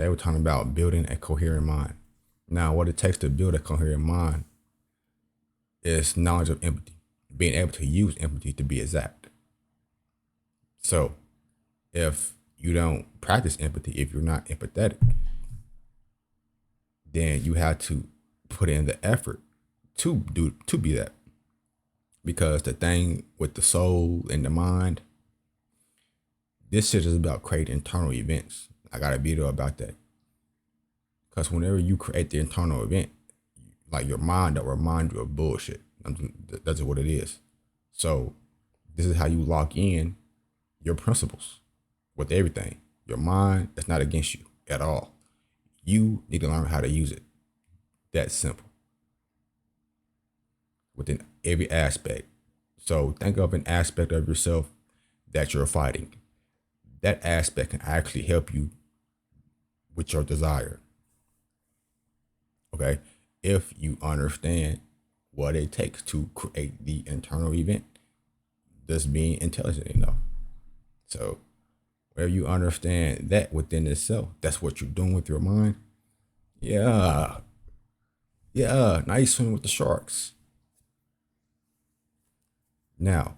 They were talking about building a coherent mind. Now, what it takes to build a coherent mind is knowledge of empathy, being able to use empathy to be exact. So, if you don't practice empathy, if you're not empathetic, then you have to put in the effort to be that. Because the thing with the soul and the mind, this shit is about creating internal events. I got a video about that. Because whenever you create the internal event, like your mind will remind you of bullshit. That's what it is. So this is how you lock in your principles with everything. Your mind is not against you at all. You need to learn how to use it. That's simple. Within every aspect. So think of an aspect of yourself that you're fighting. That aspect can actually help you with your desire. Okay? If you understand what it takes to create the internal event, just being intelligent enough. So where you understand that within itself, that's what you're doing with your mind. Yeah. Yeah. Now you swim with the sharks. Now,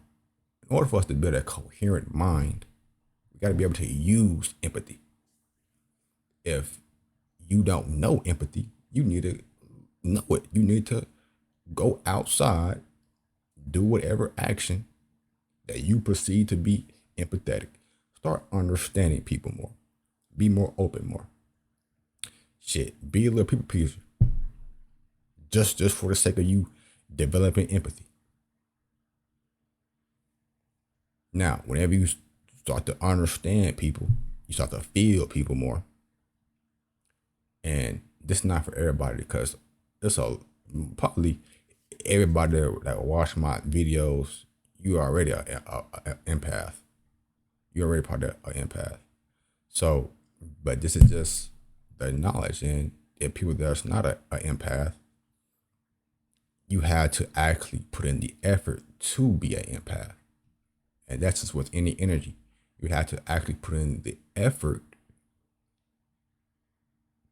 in order for us to build a coherent mind, we got to be able to use empathy. If you don't know empathy, you need to know it. You need to go outside, do whatever action that you perceive to be empathetic. Start understanding people more. Be more open more. Shit, be a little people pleaser. Just for the sake of you developing empathy. Now, whenever you start to understand people, you start to feel people more. And this is not for everybody because it's probably everybody that watch my videos, you are already an empath. You're already part of an empath. So, but this is just the knowledge. And if people that's not an empath, you had to actually put in the effort to be an empath. And that's just with any energy. You have to actually put in the effort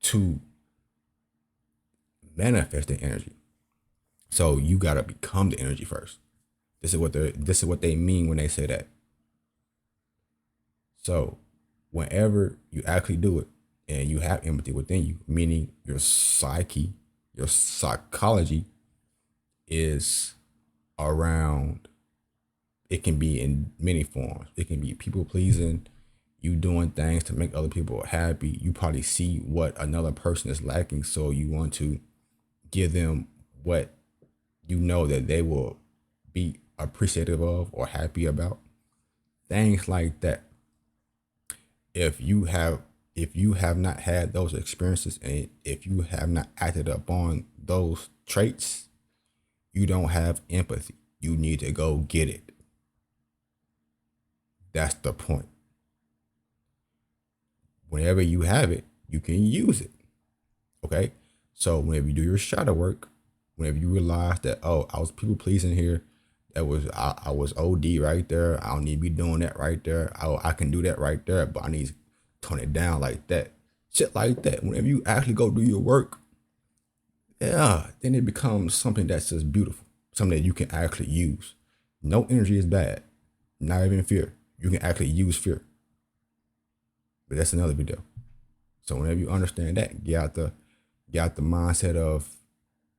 to manifest the energy. So you gotta become the energy first. This is what they mean when they say that. So whenever you actually do it and you have empathy within you, meaning your psyche, your psychology is around, it can be in many forms. It can be people pleasing, you doing things to make other people happy. You probably see what another person is lacking, so you want to give them what you know that they will be appreciative of or happy about. Things like that. If you have not had those experiences and if you have not acted upon those traits, you don't have empathy. You need to go get it. That's the point. Whenever you have it, you can use it. Okay? So whenever you do your shadow work, whenever you realize that, oh, I was people pleasing here, I was OD right there. I don't need to be doing that right there. I can do that right there, but I need to tone it down like that. Shit like that. Whenever you actually go do your work, yeah, then it becomes something that's just beautiful. Something that you can actually use. No energy is bad. Not even fear. You can actually use fear. But that's another video. So whenever you understand that, get out the mindset of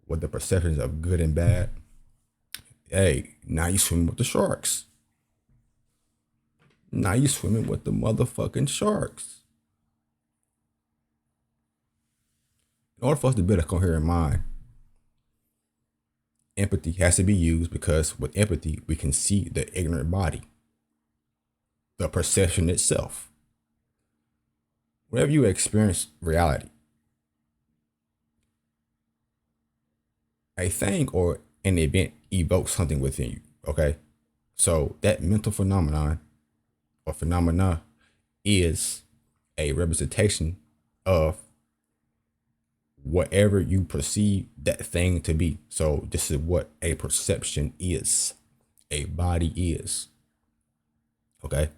what the perceptions of good and bad. Hey, now you swimming with the sharks. Now you swimming with the motherfucking sharks. In order for us to build a coherent mind, empathy has to be used because with empathy, we can see the ignorant body, the perception itself. Whenever you experience reality, a thing or an event evokes something within you, okay? So that mental phenomenon or phenomena is a representation of whatever you perceive that thing to be. So this is what a perception is, a body is, okay?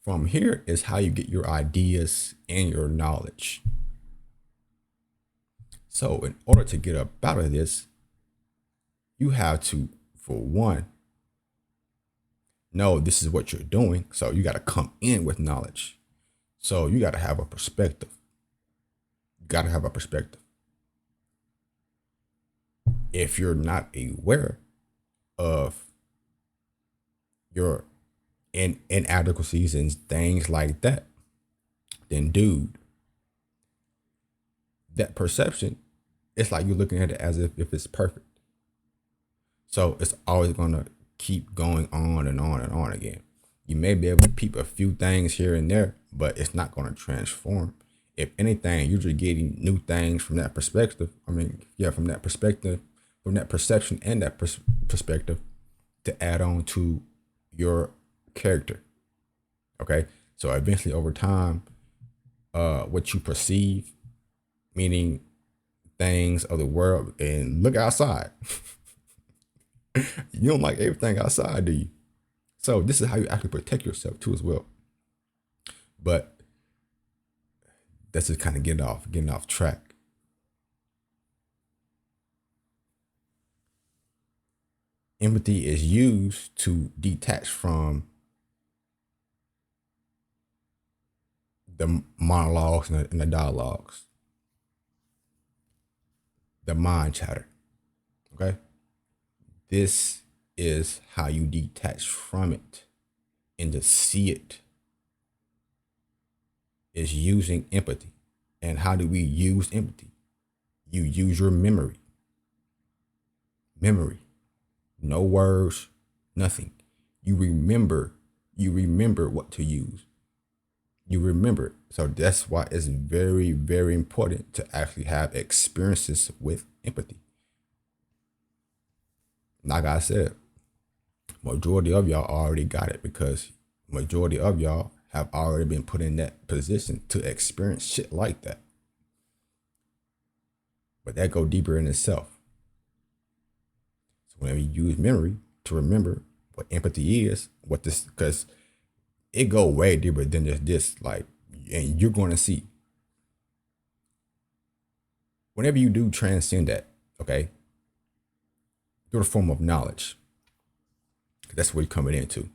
From here is how you get your ideas and your knowledge. So, in order to get up out of this, you have to, for one, know this is what you're doing. So, you got to come in with knowledge. So, you got to have a perspective. You got to have a perspective. If you're not aware of your inadequacies and things like that, then, dude, that perception, it's like you're looking at it as if it's perfect. So it's always gonna keep going on and on and on again. You may be able to peep a few things here and there, but it's not gonna transform. If anything, you're just getting new things from that perspective. I mean, yeah, from that perspective, from that perception and that perspective to add on to your character. Okay. So eventually over time, what you perceive, meaning things of the world, and look outside. You don't like everything outside, do you? So this is how you actually protect yourself too as well. But that's just kind of getting off track. Empathy is used to detach from the monologues and the dialogues, the mind chatter. Okay. This is how you detach from it and to see it is using empathy. And how do we use empathy? You use your memory. Memory. No words, nothing. You remember what to use. You remember. So that's why it's very, very important to actually have experiences with empathy. Like I said, majority of y'all already got it because majority of y'all have already been put in that position to experience shit like that. But that go deeper in itself. So whenever you use memory to remember what empathy is, what this, because it go way deeper than just this, like, and you're going to see whenever you do transcend that, okay, through the form of knowledge. That's what you're coming into.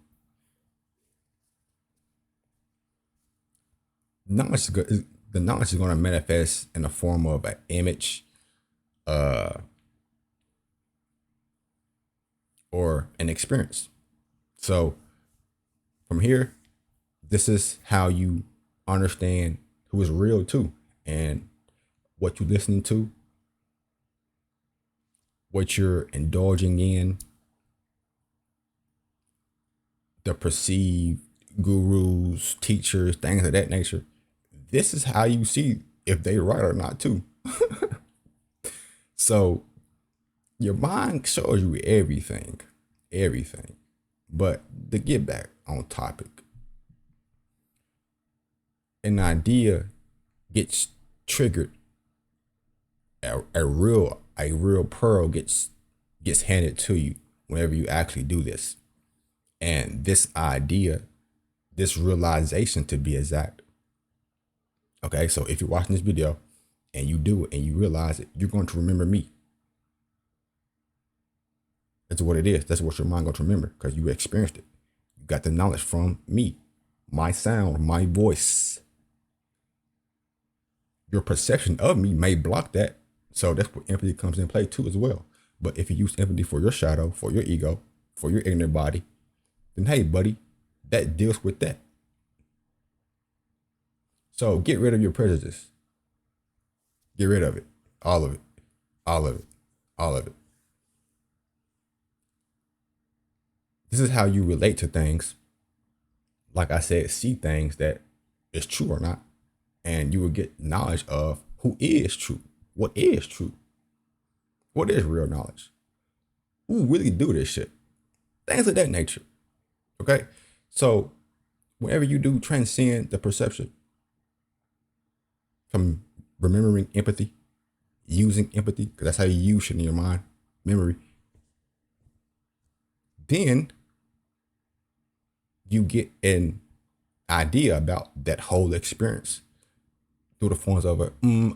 Knowledge is good. The knowledge is going to manifest in the form of an image, or an experience. So from here, this is how you understand who is real too, and what you're listening to, what you're indulging in, the perceived gurus, teachers, things of that nature. This is how you see if they right or not too. So your mind shows you everything. But to get back on topic, an idea gets triggered. A real pearl gets handed to you whenever you actually do this. And this idea, this realization to be exact. Okay, so if you're watching this video and you do it and you realize it, you're going to remember me. That's what it is. That's what your mind going to remember because you experienced it. You got the knowledge from me, my sound, my voice. Your perception of me may block that. So that's where empathy comes in play too as well. But if you use empathy for your shadow, for your ego, for your ignorant body, then hey, buddy, that deals with that. So get rid of your prejudice. Get rid of it. All of it. All of it. All of it. This is how you relate to things. Like I said, see things that is true or not. And you will get knowledge of who is true. What is true? What is real knowledge? Who really do this shit? Things of that nature. Okay? So whenever you do transcend the perception from remembering empathy, using empathy, because that's how you use shit in your mind, memory, then you get an idea about that whole experience through the forms of a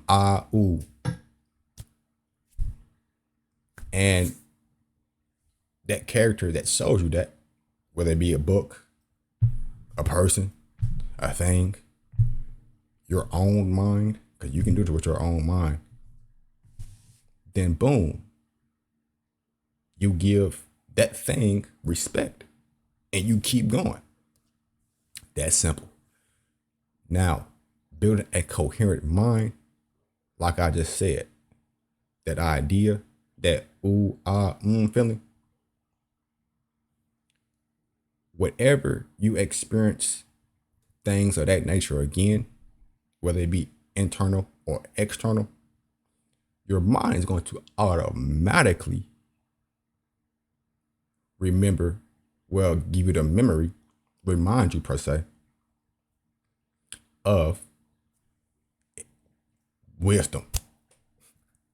ah, ooh. And that character that shows you that, whether it be a book, a person, a thing, your own mind, because you can do it with your own mind, then boom, you give that thing respect and you keep going. That's simple. Now, building a coherent mind, like I just said, that idea, that ooh, ah, feeling, whatever you experience things of that nature again, whether it be internal or external, your mind is going to automatically remember, well, give you the memory, remind you per se, of wisdom.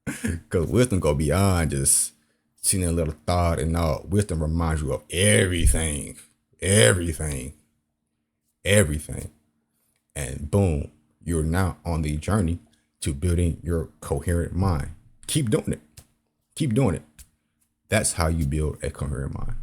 Because wisdom go beyond just seeing a little thought and all. Wisdom reminds you of everything, everything, everything. And boom, you're now on the journey to building your coherent mind. Keep doing it. Keep doing it. That's how you build a coherent mind.